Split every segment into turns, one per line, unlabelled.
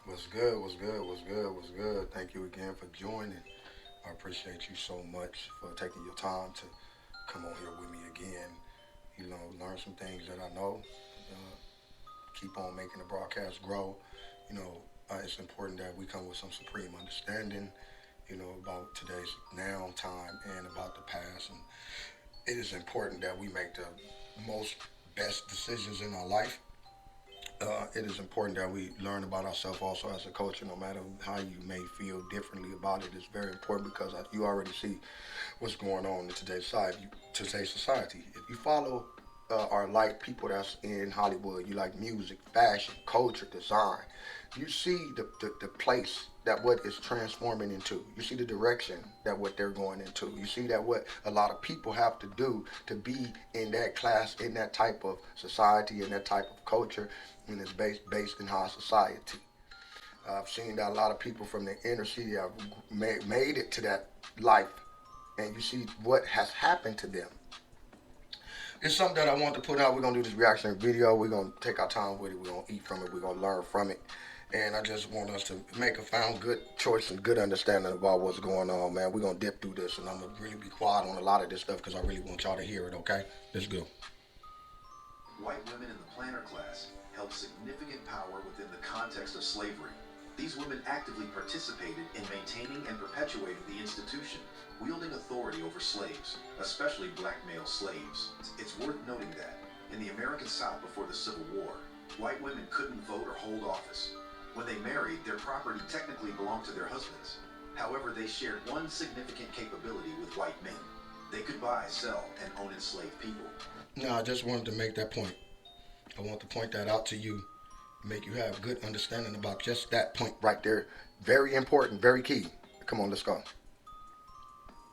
What's good? What's good? What's good? What's good? Thank you again for joining. I appreciate you so much for taking your time to come on here with me again. Learn some things that I know. Uh, Keep on making the broadcast grow. It's important that we come with some supreme understanding. About today's now time and about the past. And it is important that we make the most best decisions in our life. It is important that we learn about ourselves also as a culture, no matter how you may feel differently about it. It's very important because you already see what's going on in today's society. If you follow or like people that's in Hollywood, you like music, fashion, culture, design, you see the place that what is transforming into. You see the direction that what they're going into. You see that what a lot of people have to do to be in that class, in that type of society, in that type of culture, and it's based in high society. I've seen that a lot of people from the inner city have made it to that life, and you see what has happened to them. It's something that I want to put out. We're gonna do this reaction video. We're gonna take our time with it. We're gonna eat from it. We're gonna learn from it. And I just want us to make a found good choice and good understanding about what's going on, man. We're gonna dip through this, and I'm gonna really be quiet on a lot of this stuff because I really want y'all to hear it. Okay, let's go.
White women in the planter class held significant power within the context of slavery. These women actively participated in maintaining and perpetuating the institution, wielding authority over slaves, especially black male slaves. It's worth noting that, in the American South before the Civil War, white women couldn't vote or hold office. When they married, their property technically belonged to their husbands. However, they shared one significant capability with white men. They could buy, sell, and own enslaved people.
Now, I just wanted to make that point. I want to point that out to you, make you have good understanding about just that point right there. Very important, very key. Come on, let's go.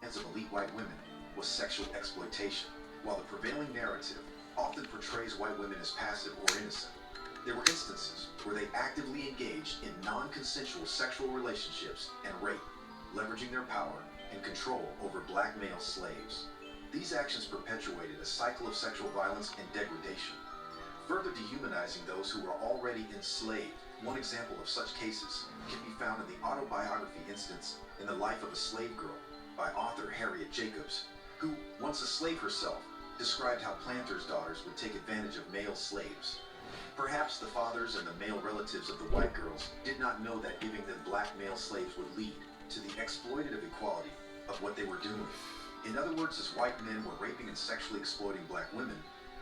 Of elite white women was sexual exploitation. While the prevailing narrative often portrays white women as passive or innocent, there were instances where they actively engaged in non-consensual sexual relationships and rape, leveraging their power and control over black male slaves. These actions perpetuated a cycle of sexual violence and degradation, further dehumanizing those who were already enslaved. One example of such cases can be found in the autobiography instance In the Life of a Slave Girl by author Harriet Jacobs, who, once a slave herself, described how planters' daughters would take advantage of male slaves. Perhaps the fathers and the male relatives of the white girls did not know that giving them black male slaves would lead to the exploitative equality of what they were doing. In other words, as white men were raping and sexually exploiting black women,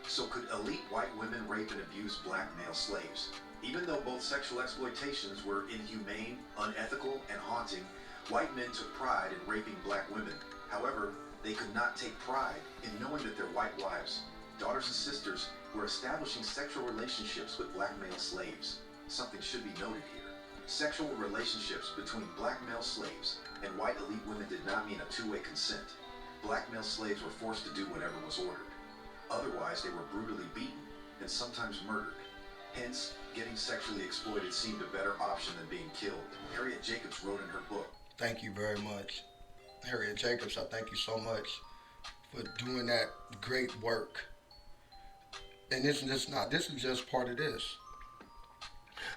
so could elite white women rape and abuse black male slaves. Even though both sexual exploitations were inhumane, unethical, and haunting, white men took pride in raping black women. However, they could not take pride in knowing that their white wives, daughters and sisters, were establishing sexual relationships with black male slaves. Something should be noted here. Sexual relationships between black male slaves and white elite women did not mean a two-way consent. Black male slaves were forced to do whatever was ordered. Otherwise, they were brutally beaten and sometimes murdered. Hence, getting sexually exploited seemed a better option than being killed. Harriet Jacobs wrote in her book.
Thank you very much, Harriet Jacobs. I thank you so much for doing that great work. And this is just part of this.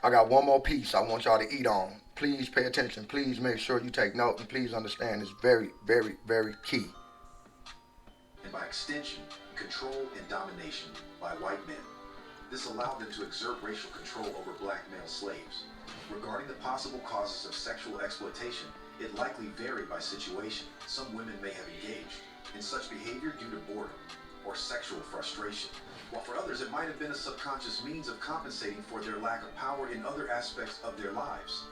I got one more piece I want y'all to eat on. Please pay attention. Please make sure you take note, and please understand it's very, very, very key.
And by extension, control and domination by white men. This allowed them to exert racial control over black male slaves. Regarding the possible causes of sexual exploitation, it likely varied by situation. Some women may have engaged in such behavior due to boredom or sexual frustration, while for others it might have been a subconscious means of compensating for their lack of power in other aspects of their lives.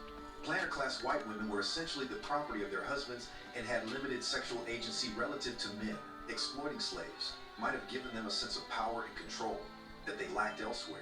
Planter class white women were essentially the property of their husbands and had limited sexual agency relative to men. Exploiting slaves might have given them a sense of power and control that they lacked elsewhere.